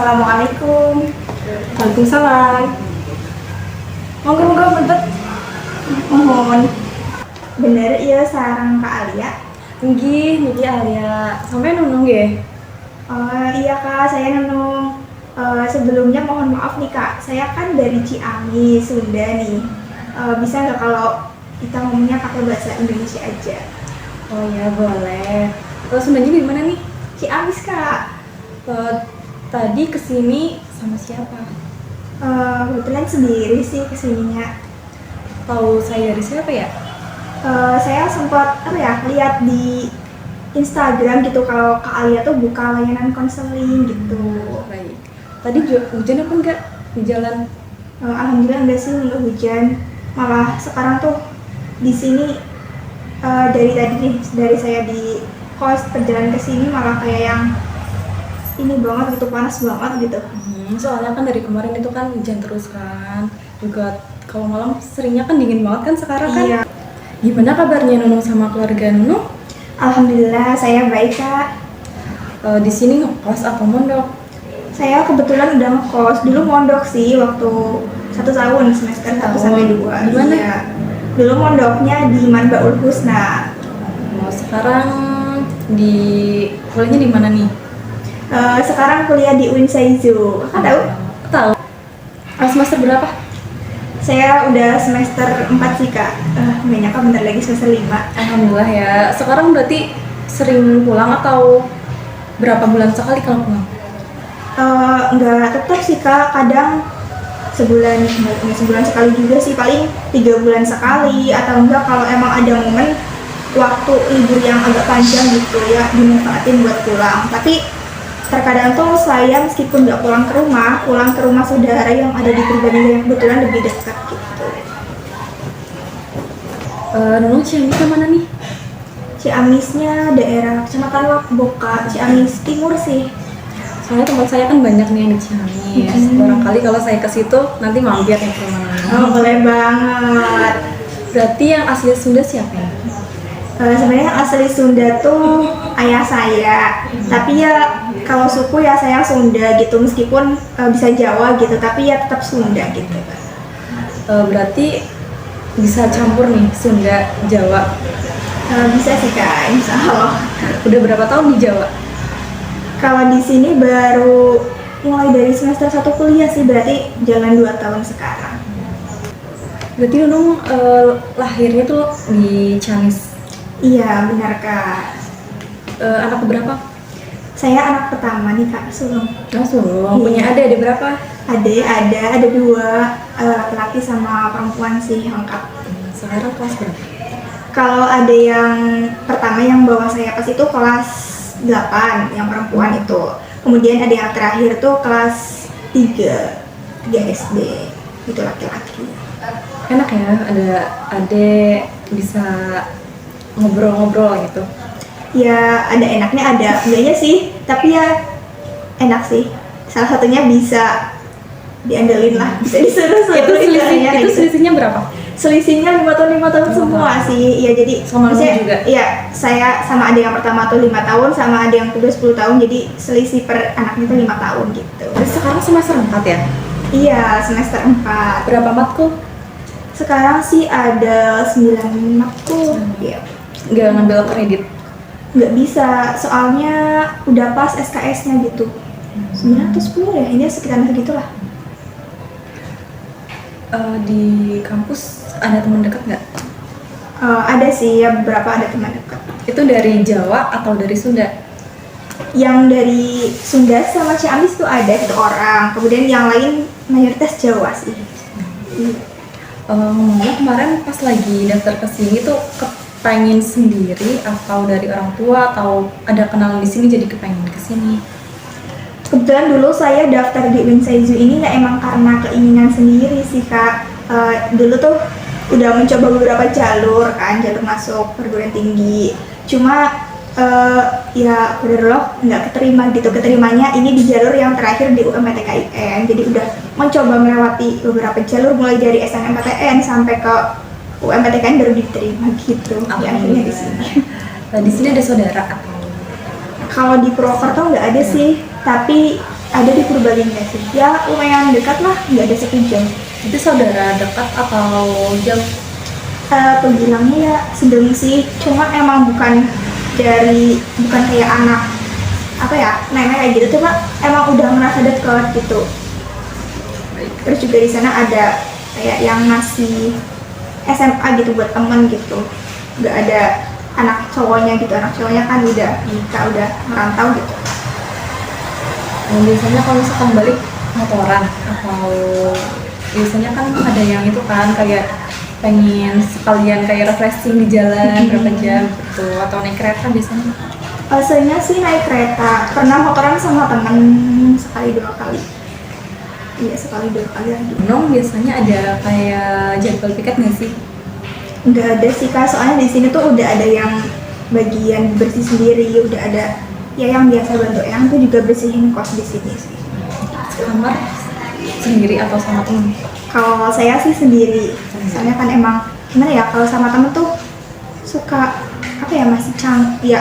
Assalamualaikum. Waalaikumsalam. Monggo bentet. Mohon. Bener iya sarang Kak Alia. Niki Alia. Sampai nunung ya? Iya Kak, saya Nenung. Sebelumnya mohon maaf nih Kak, saya kan dari Ciamis, Sunda nih. Bisa nggak kalau kita ngomongnya pakai bahasa Indonesia aja? Oh ya boleh. Terus Sundanya di mana nih? Ciamis Kak. Tadi kesini sama siapa? Kebetulan sendiri sih kesininya. Tahu saya dari siapa ya? Saya sempat lihat di Instagram gitu kalau Kak Alia tuh buka layanan konseling gitu. Baik. Tadi hujan apa enggak di jalan? Alhamdulillah enggak sih, nggak hujan. Malah sekarang tuh di sini dari tadi nih, dari saya di kos perjalanan ke sini malah kayak yang ini banget gitu, panas banget gitu. Soalnya kan dari kemarin itu kan hujan terus kan. Juga kalau malam seringnya kan dingin banget kan sekarang kan. Iya. Gimana kabarnya Nunung sama keluarga Nunung? Alhamdulillah saya baik Kak. Di sini ngekos atau mondok? Saya kebetulan udah ngekos, dulu mondok sih waktu 1 tahun semester 1 sampai 2. Di mana? Iya. Dulu mondoknya di Manbaul Husna. Sekarang kuliahnya di mana nih? Sekarang kuliah di UIN Saizu. Kakak tahu? Tahu. Semester berapa? Saya udah semester 4 sih Kak. Nggak nyangka bentar lagi semester 5. Alhamdulillah ya. Sekarang berarti sering pulang atau berapa bulan sekali kalau pulang? Nggak tetap sih Kak, kadang sebulan, nggak sebulan sekali juga sih, paling 3 bulan sekali, atau enggak kalau emang ada momen waktu libur yang agak panjang gitu ya, dimanfaatin buat pulang. Tapi terkadang tuh saya meskipun nggak pulang ke rumah saudara yang ada di Purbalingga yang kebetulan lebih dekat gitu. Nunung Ciamis mana nih? Ciamisnya daerah Kecamatan Wakboka, Ciamis Timur sih. Soalnya teman saya kan banyak nih yang di Ciamis. Barangkali kalau saya ke situ nanti mampir ya ke rumah Nunung. Oh, boleh banget. Berarti yang asli Sunda siapa ya? Sebenarnya yang asli Sunda tuh ayah saya, tapi ya kalau suku ya saya Sunda gitu, meskipun bisa Jawa gitu, tapi ya tetap Sunda gitu. Berarti bisa campur nih Sunda Jawa. Bisa sih Kak, insya Allah. Udah berapa tahun di Jawa? Kalau di sini baru mulai dari semester 1 kuliah sih, berarti jalan 2 tahun sekarang. Berarti Nunung lahirnya tuh di Ciamis. Iya benar Kak. Anak berapa? Saya anak pertama nih Kak, sulung. Sulung. Punya adik berapa? Ada 2, laki sama perempuan sih, lengkap. Sekarang kelas berapa? Kalau ada yang pertama yang bawah saya pas itu kelas 8, yang perempuan itu. Kemudian ada yang terakhir tuh kelas 3 SD, itu laki-laki. Enak ya, ada adik bisa ngobrol-ngobrol gitu. Ya ada enaknya ada enggaknya sih, tapi ya enak sih. Salah satunya bisa diandelin lah, bisa disuruh-suruh. Itu selisihnya berapa? Selisihnya 5 tahun semua sih. Iya, jadi sama maksudnya juga. Iya, saya sama adik yang pertama tuh 5 tahun, sama adik yang kedua 10 tahun. Jadi selisih per anaknya tuh 5 tahun gitu. Terus sekarang semester 4 ya? Iya, semester 4. Berapa matkul? Sekarang sih ada 9 matkul. Iya. Nggak ngambil kredit? Nggak bisa, soalnya udah pas SKS-nya gitu. 9 atau 10 ya, ini sekitar segitulah. Di kampus ada teman dekat nggak? Ada sih, ya beberapa ada teman dekat. Itu dari Jawa atau dari Sunda? Yang dari Sunda sama Ciamis tuh ada 1 orang, kemudian yang lain mayoritas Jawa sih. Ngomong kemarin pas lagi daftar ke sini tuh kepengen sendiri atau dari orang tua atau ada kenalan di sini jadi kepengen ke sini? Kebetulan dulu saya daftar di UIN Saizu ini ya emang karena keinginan sendiri sih Kak. Dulu tuh udah mencoba beberapa jalur kan, jalur masuk perguruan tinggi. Cuma ya bener-bener nggak keterima gitu. Keterimanya ini di jalur yang terakhir di UMPTKIN. Jadi udah mencoba melewati beberapa jalur mulai dari SNMPTN sampai ke UMPTKIN baru diterima gitu. Ya akhirnya di sini. Di sini ada saudara atau? Kalau di Purwokerto nggak ada sih, tapi Ada di Purbalingga sih. Ya lumayan dekat lah, nggak ada 1 jam. Itu saudara dekat atau jauh? Pembilangnya ya sedang sih, cuma emang bukan kayak anak apa ya nenek kayak gitu, cuma emang udah merasa dekat gitu. Terus juga di sana ada kayak yang masih SMA gitu buat temen gitu, nggak ada anak cowoknya gitu. Anak cowoknya kan udah nikah, udah merantau gitu. Biasanya kalau misalkan balik motoran atau biasanya kan ada yang itu kan kayak pengen sekalian kayak refreshing di jalan berapa jam gitu atau naik kereta biasanya. Seringnya sih naik kereta, pernah motoran sama temen sekali 2 kali. Iya, sekali 2 kali lagi. Nong biasanya ada kayak jadwal piket nggak sih? Nggak ada sih Kak, soalnya di sini tuh udah ada yang bagian bersih sendiri, udah ada ya yang biasa bantu yang tuh juga bersihin kos di sini sih. Kamar sendiri atau sama temen? Kalau saya sih sendiri, soalnya kan emang gimana ya, kalau sama temen tuh suka apa ya, masih ya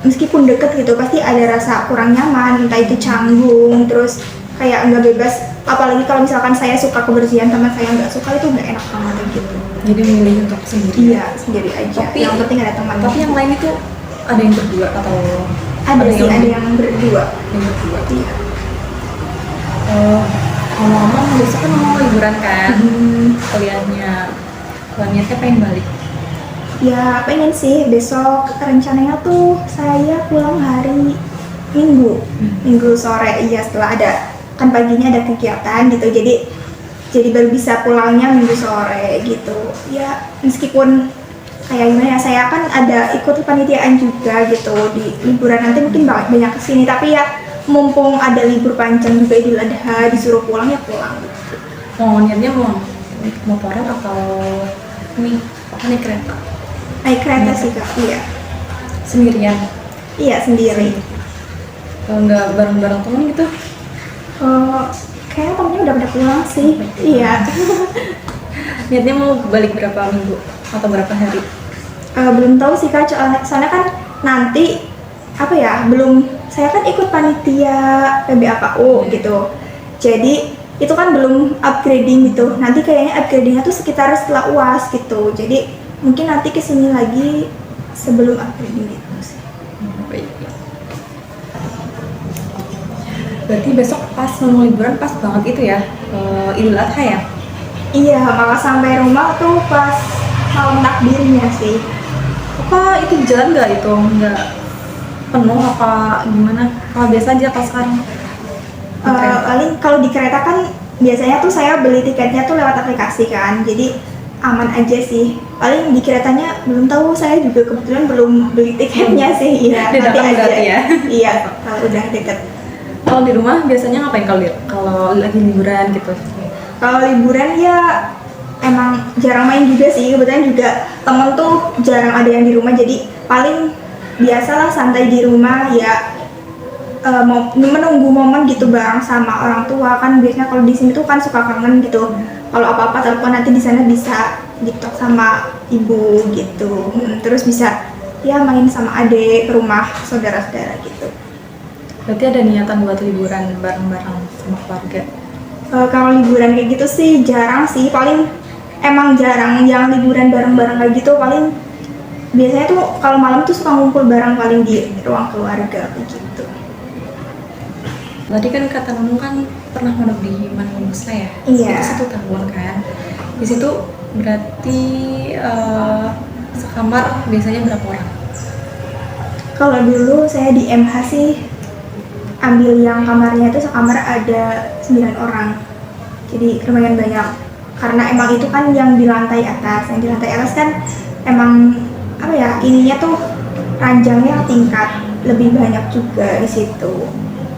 meskipun deket gitu pasti ada rasa kurang nyaman, entah itu canggung, terus kayak nggak bebas. Apalagi kalau misalkan saya suka kebersihan, teman saya nggak suka, itu nggak enak banget gitu. Jadi milih untuk sendiri? Iya, sendiri aja. Tapi yang penting ada teman. Tapi yang lain itu ada yang berdua atau? Ada sih, ada yang berdua. Yang berdua. Iya. Ngomong-ngomong, besok kan mau liburan kan? Kuliahnya, niatnya pengen balik. Ya pengen sih, besok rencananya tuh saya pulang hari Minggu sore. Iya, setelah ada kan paginya ada kegiatan gitu, jadi baru bisa pulangnya Minggu sore gitu. Ya meskipun kayak gimana ya, saya kan ada ikut panitiaan juga gitu di liburan nanti, mungkin banyak kesini, tapi ya mumpung ada libur panjang juga Idul Adha, disuruh pulang ya pulang gitu. Niatnya mau motoran atau naik kereta? Naik kereta sih Kak. Iya. Sendirian? Iya, sendiri. Kalau nggak bareng-bareng temen gitu? Kayaknya temennya udah pada pulang sih. Iya. Niatnya mau balik berapa minggu atau berapa hari? Belum tahu sih Kak, soalnya kan nanti apa ya, saya kan ikut panitia PBAKU gitu, jadi itu kan belum upgrading gitu. Nanti kayaknya upgradingnya tuh sekitar setelah UAS gitu, jadi mungkin nanti kesini lagi sebelum upgrading gitu sih. Baik. Berarti besok pas mau liburan pas banget itu ya, Idul Adha ya? Iya, malah sampai rumah tuh pas malam takbirnya sih. Apa itu di jalan nggak itu nggak penuh apa gimana? Kalau biasa aja kalau sekarang? Paling kalau di kereta kan biasanya tuh saya beli tiketnya tuh lewat aplikasi kan, jadi aman aja sih. Paling di keretanya belum tahu, saya juga kebetulan belum beli tiketnya sih. Iya, nanti aja. Ya? Iya, kalau udah deket. Kalau di rumah biasanya ngapain kalau lagi liburan gitu? Kalau liburan ya emang jarang main juga sih. Kebetulan juga temen tuh jarang ada yang di rumah, jadi paling biasalah santai di rumah ya. Menunggu momen gitu bareng sama orang tua kan. Biasanya kalau di sini tuh kan suka kangen gitu. Kalau apa-apa telepon, nanti di sana bisa TikTok sama ibu gitu. Terus bisa ya main sama adik ke rumah saudara-saudara gitu. Berarti ada niatan buat liburan bareng-bareng sama keluarga? Kalau liburan kayak gitu sih jarang sih. Paling emang jarang yang liburan bareng-bareng kayak gitu. Paling biasanya tuh kalau malam tuh suka ngumpul bareng paling di ruang keluarga begitu. Tadi kan kata Nunung kan pernah mondok di Manusa ya? Iya. Itu 1 tahun kan? Di situ berarti sekamar biasanya berapa orang? Kalau dulu saya di MH sih ambil yang kamarnya itu sekamar ada 9 orang. Jadi lumayan banyak. Karena emang itu kan yang di lantai atas. Yang di lantai atas kan emang apa ya, ininya tuh ranjangnya tingkat, lebih banyak juga di situ.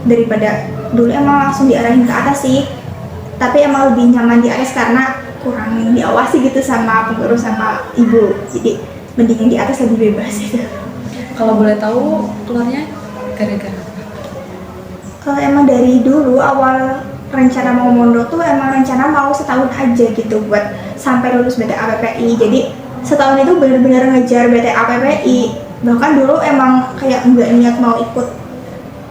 Daripada dulu emang langsung diarahin ke atas sih, tapi emang lebih nyaman di atas karena kurang diawasi gitu sama pengurus sama ibu, jadi mending di atas lebih bebas gitu. Kalau boleh tahu keluarnya gara-gara apa? Kalau emang dari dulu awal rencana mau mondok tuh emang rencana mau setahun aja gitu buat sampai lulus BTA-PPI. Jadi setahun itu bener-bener ngejar BTA-PPI. Bahkan dulu emang kayak nggak niat mau ikut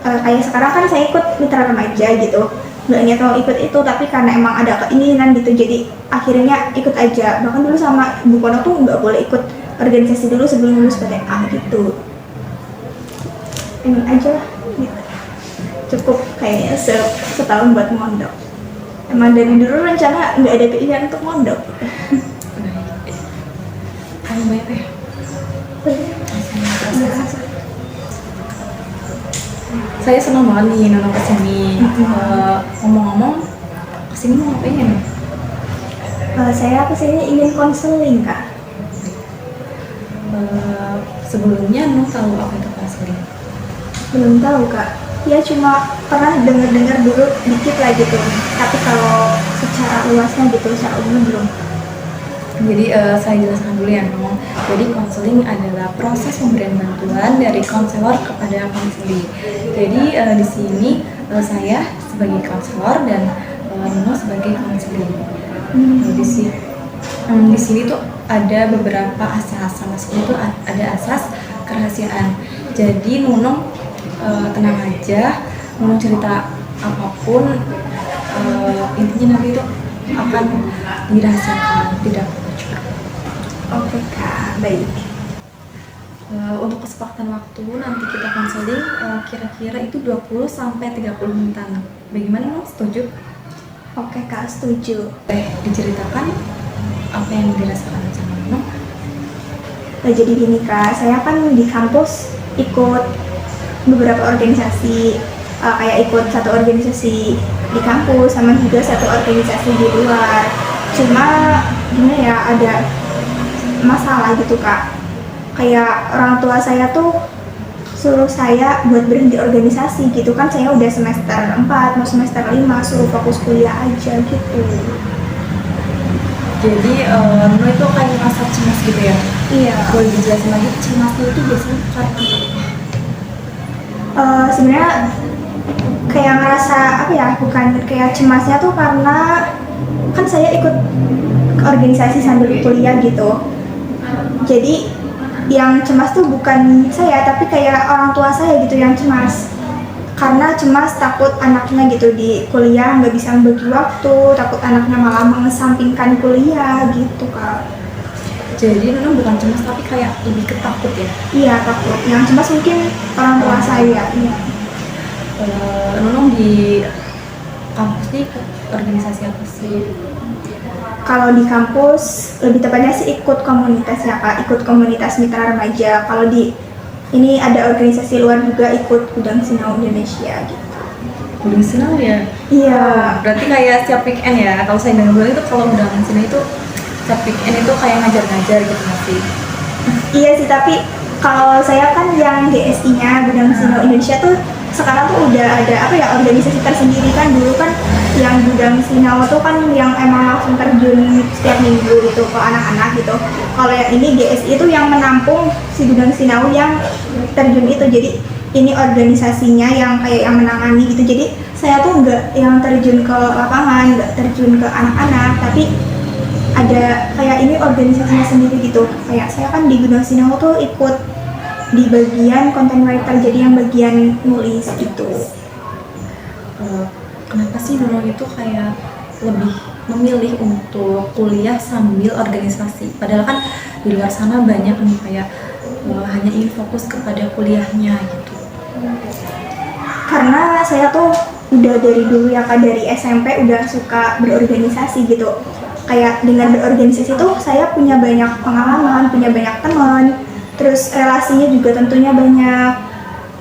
kayak sekarang kan saya ikut mitra remaja gitu, nggak niat mau ikut itu, tapi karena emang ada keinginan gitu jadi akhirnya ikut aja. Bahkan dulu sama ibu pondok tuh nggak boleh ikut organisasi dulu sebelum lulus PTA gitu. Ini aja lah gitu. Cukup kayaknya setahun buat mondok. Emang dari dulu rencana nggak ada pilihan untuk mondok. Kamu banyak ya? Saya senang banget nih Nono kesini. Ngomong-ngomong, kesini mau ngapain? Saya kesini ingin konseling kak. Sebelumnya Nono tahu apa itu konseling? Belum tahu kak. Ya cuma pernah dengar dulu dikit lah gitu. Tapi kalau secara luasnya gitu, secara umum belum. Jadi saya jelaskan dulu ya Nono. Jadi konseling adalah proses pemberian bantuan dari konselor kepada konseling. Jadi di sini saya sebagai konselor dan Nono sebagai konseling. Di sini tuh ada beberapa asas, sama sekali itu ada asas kerahasiaan. Jadi Nono tenang aja, Nono cerita apapun intinya nanti itu akan dirahasiakan, tidak bocor. Oke kak, baik. Untuk kesepakatan waktu nanti kita konseling kira-kira itu 20 sampai 30 menitan. Bagaimana Nono? Setuju? Oke kak, setuju. Diceritakan apa yang dirasakan sama Nono. Nah, jadi gini kak, saya kan di kampus ikut beberapa organisasi, kayak ikut satu organisasi di kampus sama juga satu organisasi di luar. Cuma gimana ya, ada masalah gitu kak. Kayak orang tua saya tuh suruh saya buat berhenti organisasi gitu kan, saya udah semester 4 mau semester 5, suruh fokus kuliah aja gitu. Jadi Nono itu kayak merasa cemas gitu ya? Iya. Boleh dijelasin lagi cemasnya itu biasanya karena apa? Sebenarnya kayak ngerasa apa ya, bukan kayak cemasnya tuh karena kan saya ikut organisasi sambil kuliah gitu. Jadi yang cemas tuh bukan saya, tapi kayak orang tua saya gitu yang cemas. Karena cemas takut anaknya gitu di kuliah nggak bisa membagi waktu, takut anaknya malah mengesampingkan kuliah gitu kak. Jadi Nono bukan cemas tapi kayak lebih ketakut ya? Iya takut. Yang cemas mungkin orang tua saya. Iya. Nono di kampus nih ikut organisasi apa sih? Kalau di kampus lebih tepatnya sih ikut komunitas ya kak, ikut komunitas mitra remaja. Kalau di ini ada organisasi luar juga, ikut Gudang Sinau Indonesia gitu. Gudang Sinau ya? Iya. Berarti kayak setiap weekend ya? Kalau saya dengar itu kalau Gudang Sinau itu setiap weekend itu kayak ngajar-ngajar gitu masih. Iya sih, tapi kalau saya kan yang GSI-nya Gudang Sinau Indonesia tuh sekarang tuh udah ada apa ya, organisasi tersendiri kan. Dulu kan yang Gudang Sinau tuh kan yang emang langsung terjun setiap minggu gitu ke anak-anak gitu. Kalau yang ini GSI itu yang menampung si Gudang Sinau yang terjun itu. Jadi ini organisasinya yang kayak yang menangani gitu. Jadi saya tuh nggak yang terjun ke lapangan, nggak terjun ke anak-anak, tapi ada kayak ini organisasinya sendiri gitu. Kayak saya kan di Gudang Sinau tuh ikut di bagian content writer, jadi yang bagian nulis gitu. Kenapa sih Nono itu kayak lebih memilih untuk kuliah sambil organisasi? Padahal kan di luar sana banyak nih kayak hanya ingin fokus kepada kuliahnya gitu. Karena saya tuh udah dari dulu ya kak, dari SMP udah suka berorganisasi gitu. Kayak dengan berorganisasi tuh saya punya banyak pengalaman, punya banyak teman, terus relasinya juga tentunya banyak.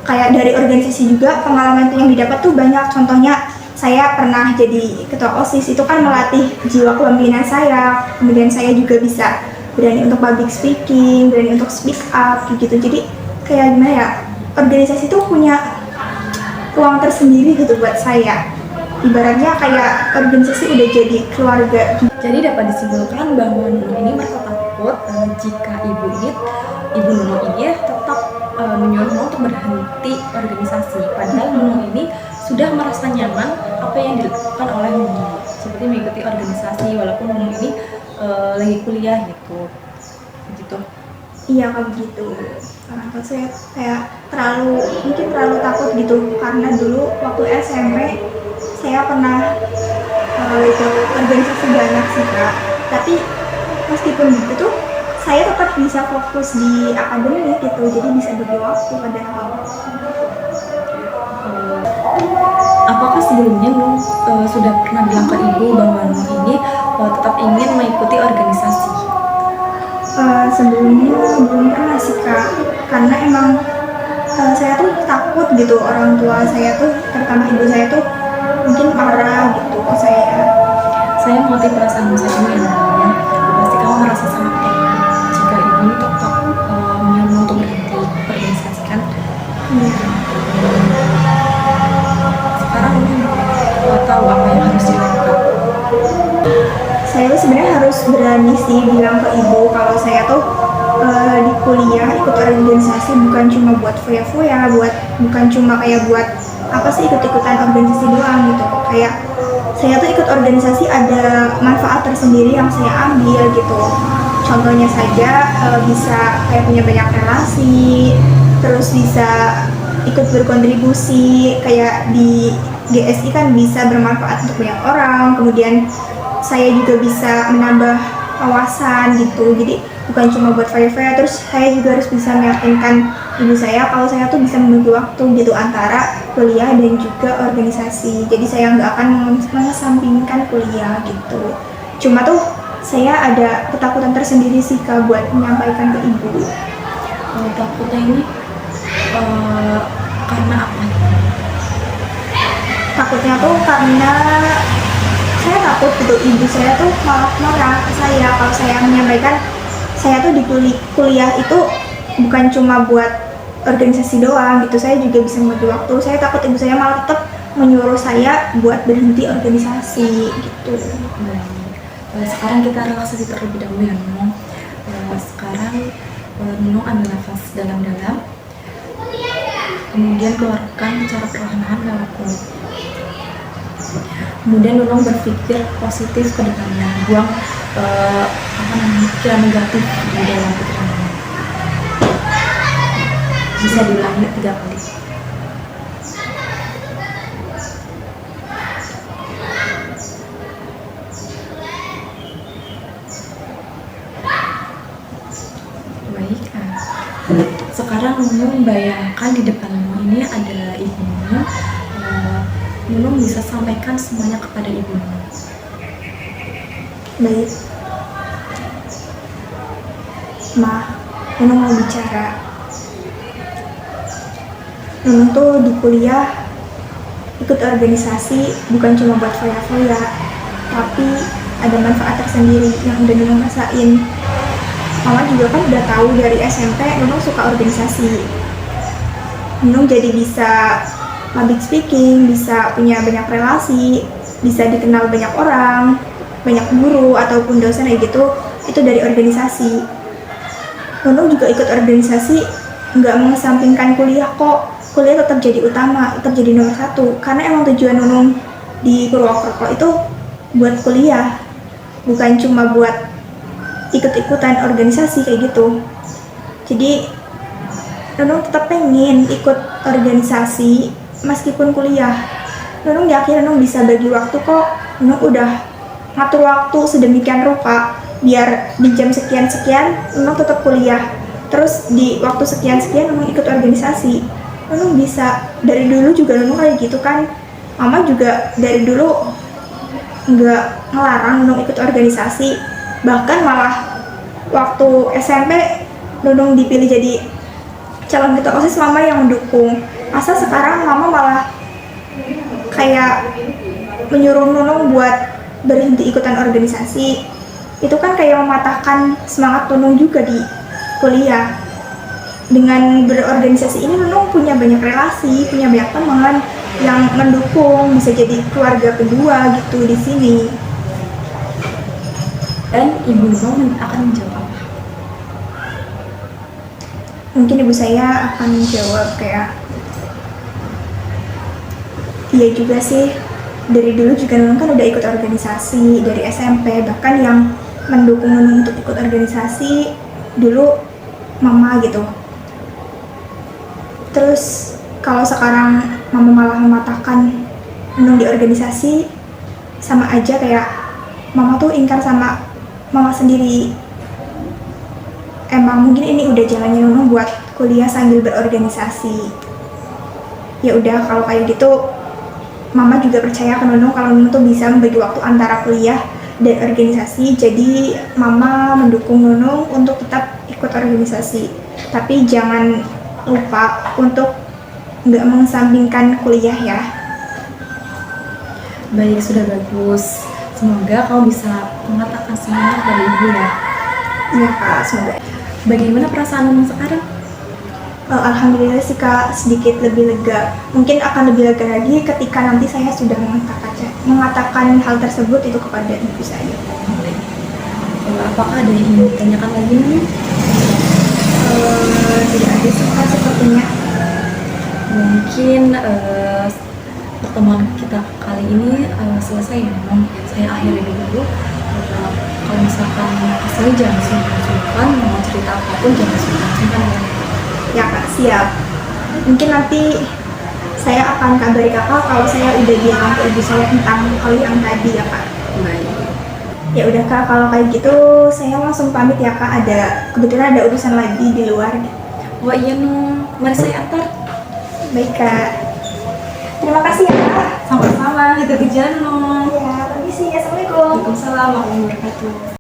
Kayak dari organisasi juga pengalaman yang didapat tuh banyak. Contohnya saya pernah jadi ketua OSIS, itu kan melatih jiwa kepemimpinan saya. Kemudian saya juga bisa berani untuk public speaking, berani untuk speak up gitu. Jadi kayak gimana ya, organisasi tuh punya ruang tersendiri gitu buat saya. Ibaratnya kayak organisasi udah jadi keluarga. Jadi dapat disimpulkan bahwa Nono ini merasa takut jika ibu Nono ini tetap menyuruh Nono untuk berhenti organisasi. Padahal Nono ini sudah merasa nyaman apa yang dilakukan oleh Nono, seperti mengikuti organisasi walaupun Nono ini lagi kuliah gitu. Iya kayak gitu. orang tua saya kayak mungkin terlalu takut gitu, karena dulu waktu SMP saya pernah ikut organisasi banyak sih Kak, tapi meskipun gitu tuh saya tetap bisa fokus di akademik gitu, jadi bisa bagi waktu padahal. Apakah sebelumnya Nung sudah pernah bilang ke ibu bahwa Nung ini tetap ingin mengikuti organisasi? Sebelumnya belum pernah sih Kak, karena emang saya tuh takut gitu, orang tua saya tuh, terutama ibu saya tuh mungkin marah gitu ke saya. Saya mengerti perasaan saya ini ya, Nung. Pasti kamu merasa sangat takut jika ibu ini tetap menyuruh untuk berhenti organisasi kan? Sekarang Nung tahu apa yang harus dilakukan. Saya tuh sebenarnya harus berani sih bilang ke ibu kalau saya tuh di kuliah ikut organisasi bukan cuma buat foya-foya, bukan cuma kayak buat apa sih ikut-ikutan organisasi doang gitu. Kayak saya tuh ikut organisasi ada manfaat tersendiri yang saya ambil gitu. Contohnya saja bisa kayak punya banyak relasi, terus bisa ikut berkontribusi kayak di GSI kan bisa bermanfaat untuk banyak orang. Kemudian saya juga bisa menambah wawasan gitu, jadi bukan cuma buat foya-foya. Terus saya juga harus bisa meyakinkan ibu saya kalau saya tuh bisa membagi waktu gitu antara kuliah dan juga organisasi, jadi saya nggak akan mengesampingkan kuliah gitu. Cuma tuh saya ada ketakutan tersendiri sih Kak buat menyampaikan ke ibu. Takutnya ini karena apa? Takutnya tuh karena saya takut gitu ibu saya tuh malah marah ke saya kalau saya menyampaikan saya tuh di kuliah itu bukan cuma buat organisasi doang gitu, saya juga bisa membagi waktu. Saya takut ibu saya malah tetap menyuruh saya buat berhenti organisasi gitu. Sekarang kita relaksasi terlebih dahulu ya Nung. Sekarang Nung ambil nafas dalam-dalam, kemudian keluarkan secara perlahan-lahan lewat mulut. Kemudian Nunung berpikir positif ke depannya, buang pikiran negatif di dalam pikiran. Bisa diulangi 3 kali. Baik. Sekarang Nunung bayangkan di depan Nunung ini ada ibu Nunung. Nunung bisa sampaikan semuanya kepada ibu Nunung. Baik. Ma, Nunung mau bicara. Nunung tuh di kuliah ikut organisasi bukan cuma buat foya-foya, tapi ada manfaat tersendiri yang udah Nunung rasain. Mama juga kan udah tahu dari SMP Nunung suka organisasi. Nunung jadi bisa public speaking, bisa punya banyak relasi, bisa dikenal banyak orang, banyak guru ataupun dosen kayak gitu, itu dari organisasi. Nunung juga ikut organisasi nggak mengesampingkan kuliah kok. Kuliah tetap jadi utama, tetap jadi nomor 1, karena emang tujuan Nunung di Purwokerto itu buat kuliah, bukan cuma buat ikut-ikutan organisasi kayak gitu. Jadi Nunung tetap pengen ikut organisasi meskipun kuliah. Nunung yakin Nunung bisa bagi waktu kok. Nunung udah ngatur waktu sedemikian rupa biar di jam sekian-sekian Nunung tetap kuliah, terus di waktu sekian-sekian Nunung ikut organisasi. Nunung bisa, dari dulu juga Nunung kayak gitu kan. Mama juga dari dulu nggak ngelarang Nunung ikut organisasi, bahkan malah waktu SMP Nunung dipilih jadi calon ketua OSIS, Mama yang mendukung. Masa sekarang Mama malah kayak menyuruh Nunung buat berhenti ikutan organisasi? Itu kan kayak mematahkan semangat Nunung juga di kuliah. Dengan berorganisasi ini Nunung punya banyak relasi, punya banyak teman yang mendukung, bisa jadi keluarga kedua gitu di sini. Dan ibu Nunung akan menjawab apa? Mungkin ibu saya akan menjawab kayak, iya juga sih, dari dulu juga Nunung kan udah ikut organisasi dari SMP, bahkan yang mendukung Nunung untuk ikut organisasi dulu Mama gitu. Terus kalau sekarang mama malah mematahkan Nunung di organisasi, sama aja kayak mama tuh ingkar sama mama sendiri. Emang mungkin ini udah jalannya Nunung buat kuliah sambil berorganisasi. Ya udah kalau kayak gitu, mama juga percaya ke Nunung kalau Nunung tuh bisa membagi waktu antara kuliah dan organisasi. Jadi mama mendukung Nunung untuk tetap ikut organisasi, tapi jangan lupa untuk nggak mengesampingkan kuliah ya. Baik, sudah bagus. Semoga kamu bisa mengatakan semangat dari ibu ya. Iya kak, semoga. Bagaimana perasaan kamu sekarang? Alhamdulillah sih kak, sedikit lebih lega. Mungkin akan lebih lega lagi ketika nanti saya sudah mengatakan hal tersebut itu kepada ibu saya. Apakah ada yang ingin ditanyakan lagi nih? Tidak ada sih kak sepertinya. Mungkin pertemuan kita kali ini selesai ya, Nung. Saya akhiri dulu. Kalau misalkan asli jangan sungkan, mau cerita apapun jangan sungkan ya. Ya kak, siap. Mungkin nanti saya akan kabari kakak kalau saya udah bilang ke ibu saya tentang hal yang tadi ya kak. Baik. Ya udah kak, kalau kayak gitu saya langsung pamit ya kak. Kebetulan ada urusan lagi di luar. Oh iya Nung, mari saya antar. Baik kak. Terima kasih ya kak. Sama-sama, kita ke jalan Nung. Ya, permisi. Assalamualaikum. Waalaikumsalam warahmatullahi wabarakatuh.